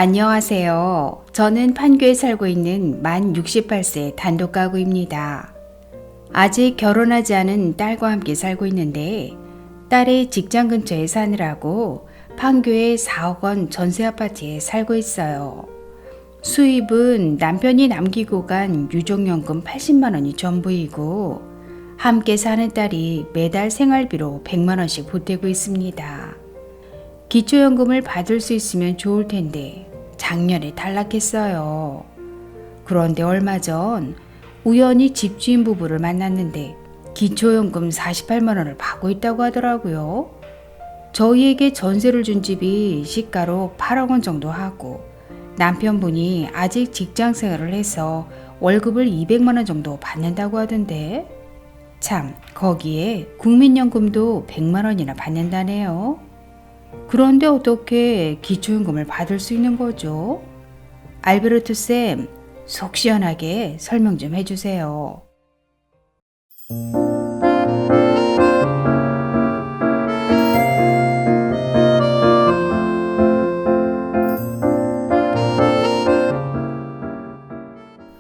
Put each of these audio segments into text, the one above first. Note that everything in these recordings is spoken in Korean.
안녕하세요. 저는 판교에 살고 있는 만 68세 단독 가구입니다. 아직 결혼하지 않은 딸과 함께 살고 있는데 딸의 직장 근처에 사느라고 판교의 4억 원 전세 아파트에 살고 있어요. 수입은 남편이 남기고 간 유족연금 80만 원이 전부이고 함께 사는 딸이 매달 생활비로 100만 원씩 보태고 있습니다. 기초연금을 받을 수 있으면 좋을 텐데 작년에 탈락했어요. 그런데 얼마 전 우연히 집주인 부부를 만났는데 기초연금 48만 원을 받고 있다고 하더라고요. 저희에게 전세를 준 집이 시가로 8억 원 정도 하고 남편분이 아직 직장 생활을 해서 월급을 200만 원 정도 받는다고 하던데 참 거기에 국민연금도 100만 원이나 받는다네요. 그런데 어떻게 기초연금을 받을 수 있는 거죠? 알베르토 쌤, 속 시원하게 설명 좀 해주세요.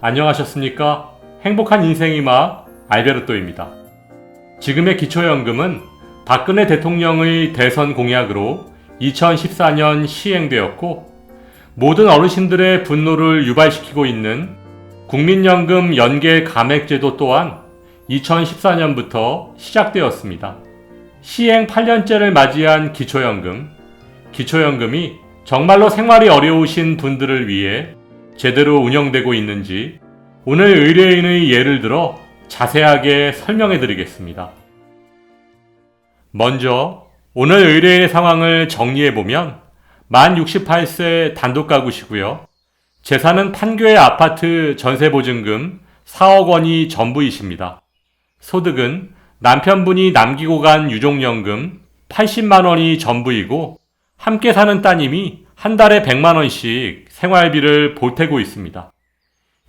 안녕하셨습니까? 행복한 인생의 맛 알베르토입니다. 지금의 기초연금은 박근혜 대통령의 대선 공약으로 2014년 시행되었고 모든 어르신들의 분노를 유발시키고 있는 국민연금 연계 감액제도 또한 2014년부터 시작되었습니다. 시행 8년째를 맞이한 기초연금이 정말로 생활이 어려우신 분들을 위해 제대로 운영되고 있는지 오늘 의뢰인의 예를 들어 자세하게 설명해 드리겠습니다. 먼저 오늘 의뢰인의 상황을 정리해보면 만 68세 단독 가구시고요. 재산은 판교의 아파트 전세보증금 4억 원이 전부이십니다. 소득은 남편분이 남기고 간 유족연금 80만 원이 전부이고 함께 사는 따님이 한 달에 100만 원씩 생활비를 보태고 있습니다.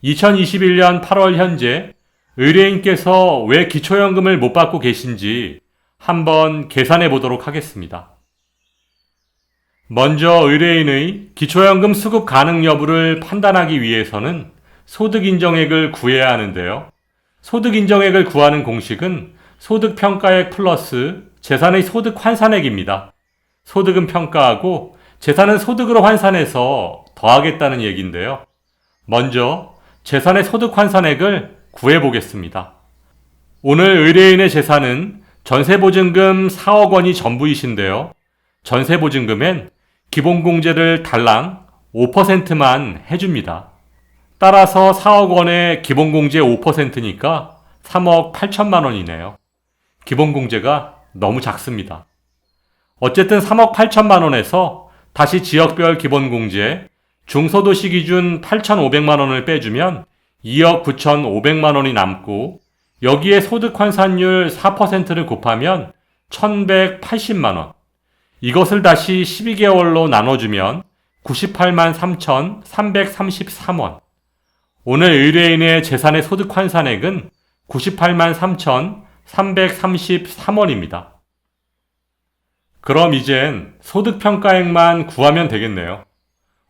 2021년 8월 현재 의뢰인께서 왜 기초연금을 못 받고 계신지 한번 계산해 보도록 하겠습니다. 먼저 의뢰인의 기초연금 수급 가능 여부를 판단하기 위해서는 소득인정액을 구해야 하는데요. 소득인정액을 구하는 공식은 소득평가액 플러스 재산의 소득 환산액입니다. 소득은 평가하고 재산은 소득으로 환산해서 더하겠다는 얘기인데요. 먼저 재산의 소득 환산액을 구해보겠습니다. 오늘 의뢰인의 재산은 전세보증금 4억 원이 전부이신데요. 전세보증금엔 기본공제를 달랑 5%만 해줍니다. 따라서 4억 원에 기본공제 5%니까 3억 8천만 원이네요. 기본공제가 너무 작습니다. 어쨌든 3억 8천만 원에서 다시 지역별 기본공제, 중소도시 기준 8,500만 원을 빼주면 2억 9,500만 원이 남고 여기에 소득 환산율 4%를 곱하면 1,180만 원. 이것을 다시 12개월로 나눠주면 98만 3,333원. 오늘 의뢰인의 재산의 소득 환산액은 98만 3,333원입니다. 그럼 이젠 소득평가액만 구하면 되겠네요.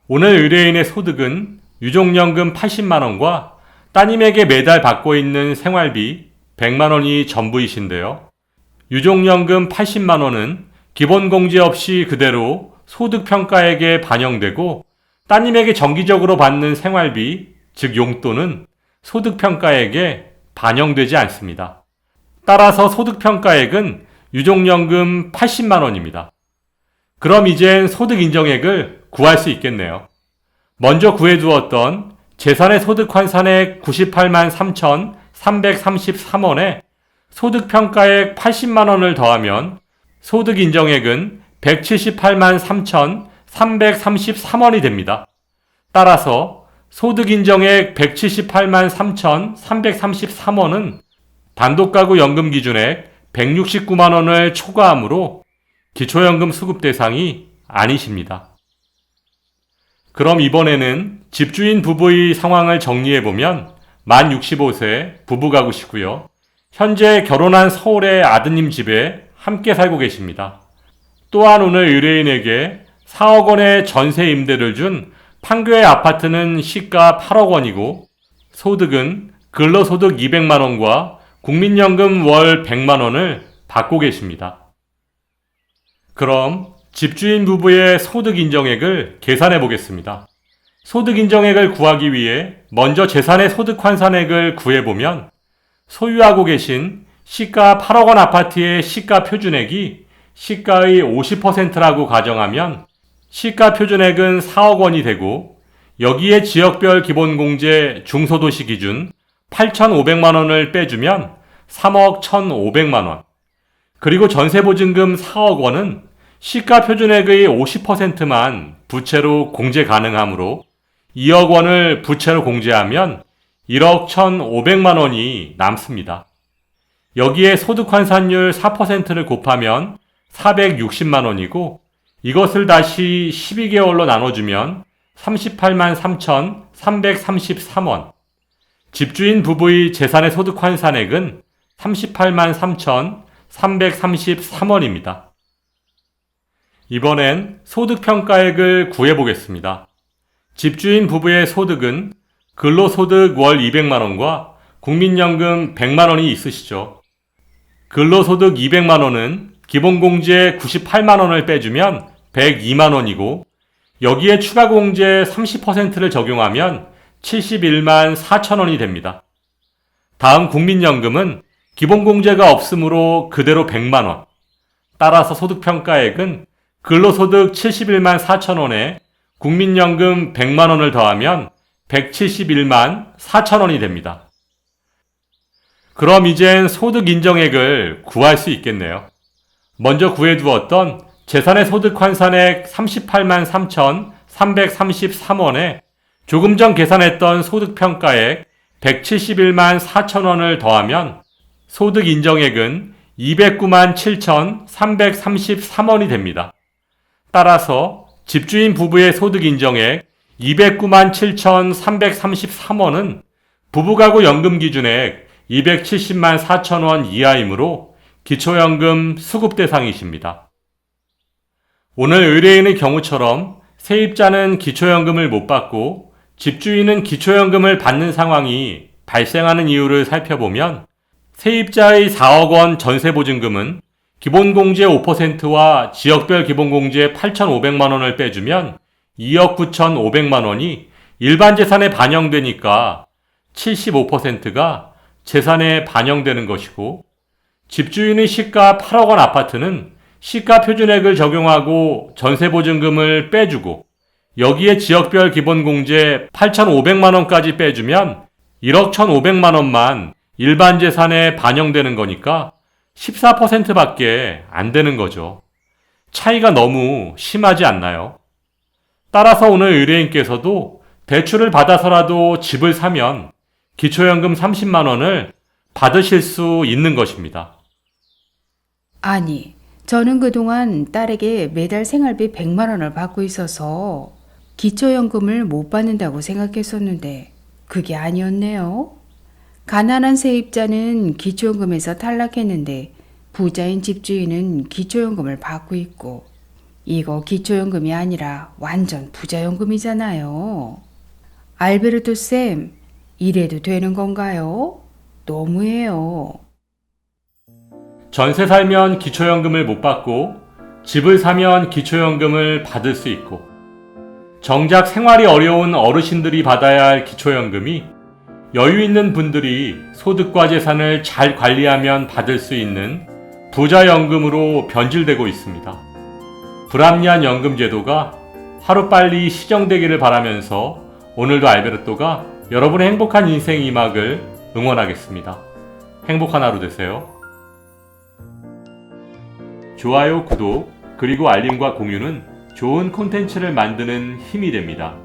오늘 의뢰인의 소득은 유족연금 80만원과 따님에게 매달 받고 있는 생활비 100만원이 전부이신데요. 유족연금 80만원은 기본공제 없이 그대로 소득평가액에 반영되고 따님에게 정기적으로 받는 생활비, 즉 용돈은 소득평가액에 반영되지 않습니다. 따라서 소득평가액은 유족연금 80만원입니다. 그럼 이젠 소득인정액을 구할 수 있겠네요. 먼저 구해두었던 재산의 소득 환산액 98만 3,333원에 소득평가액 80만원을 더하면 소득인정액은 178만 3,333원이 됩니다. 따라서 소득인정액 178만 3,333원은 단독가구 연금 기준액 169만 원을 초과하므로 기초연금 수급 대상이 아니십니다. 그럼 이번에는 집주인 부부의 상황을 정리해보면 만 65세 부부 가구시고요. 현재 결혼한 서울의 아드님 집에 함께 살고 계십니다. 또한 오늘 의뢰인에게 4억 원의 전세 임대를 준 판교의 아파트는 시가 8억 원이고 소득은 근로소득 200만 원과 국민연금 월 100만 원을 받고 계십니다. 그럼 집주인 부부의 소득 인정액을 계산해 보겠습니다. 소득 인정액을 구하기 위해 먼저 재산의 소득 환산액을 구해보면 소유하고 계신 시가 8억 원 아파트의 시가 표준액이 시가의 50%라고 가정하면 시가 표준액은 4억 원이 되고 여기에 지역별 기본공제 중소도시 기준 8,500만 원을 빼주면 3억 1,500만 원. 그리고 전세보증금 4억 원은 시가 표준액의 50%만 부채로 공제 가능하므로 2억 원을 부채로 공제하면 1억 1,500만 원이 남습니다. 여기에 소득 환산율 4%를 곱하면 460만 원이고 이것을 다시 12개월로 나눠주면 38만 3,333원. 집주인 부부의 재산의 소득 환산액은 38만 3,333원입니다. 이번엔 소득평가액을 구해보겠습니다. 집주인 부부의 소득은 근로소득 월 200만 원과 국민연금 100만 원이 있으시죠. 근로소득 200만 원은 기본공제 98만 원을 빼주면 102만 원이고 여기에 추가공제 30%를 적용하면 71만 4천 원이 됩니다. 다음 국민연금은 기본공제가 없으므로 그대로 100만 원. 따라서 소득평가액은 근로소득 71만 4천 원에 국민연금 100만 원을 더하면 171만 4천 원이 됩니다. 그럼 이젠 소득 인정액을 구할 수 있겠네요. 먼저 구해두었던 재산의 소득 환산액 38만 3,333원에 조금 전 계산했던 소득평가액 171만 4천 원을 더하면 소득 인정액은 209만 7,333원이 됩니다. 따라서 집주인 부부의 소득 인정액 209만 7,333원은 부부가구 연금 기준액 270만 4천 원 이하이므로 기초연금 수급 대상이십니다. 오늘 의뢰인의 경우처럼 세입자는 기초연금을 못 받고 집주인은 기초연금을 받는 상황이 발생하는 이유를 살펴보면 세입자의 4억 원 전세보증금은 기본공제 5%와 지역별 기본공제 8,500만 원을 빼주면 2억 9,500만 원이 일반 재산에 반영되니까 75%가 재산에 반영되는 것이고 집주인의 시가 8억 원 아파트는 시가 표준액을 적용하고 전세보증금을 빼주고 여기에 지역별 기본공제 8,500만 원까지 빼주면 1억 1,500만 원만 일반 재산에 반영되는 거니까 14%밖에 안 되는 거죠. 차이가 너무 심하지 않나요? 따라서 오늘 의뢰인께서도 대출을 받아서라도 집을 사면 기초연금 30만 원을 받으실 수 있는 것입니다. 아니, 저는 그동안 딸에게 매달 생활비 100만 원을 받고 있어서 기초연금을 못 받는다고 생각했었는데 그게 아니었네요. 가난한 세입자는 기초연금에서 탈락했는데 부자인 집주인은 기초연금을 받고 있고 이거 기초연금이 아니라 완전 부자연금이잖아요. 알베르토 쌤, 이래도 되는 건가요? 너무해요. 전세 살면 기초연금을 못 받고 집을 사면 기초연금을 받을 수 있고 정작 생활이 어려운 어르신들이 받아야 할 기초연금이 여유 있는 분들이 소득과 재산을 잘 관리하면 받을 수 있는 부자연금으로 변질되고 있습니다. 불합리한 연금 제도가 하루빨리 시정되기를 바라면서 오늘도 알베르토가 여러분의 행복한 인생 이막을 응원하겠습니다. 행복한 하루 되세요. 좋아요, 구독, 그리고 알림과 공유는 좋은 콘텐츠를 만드는 힘이 됩니다.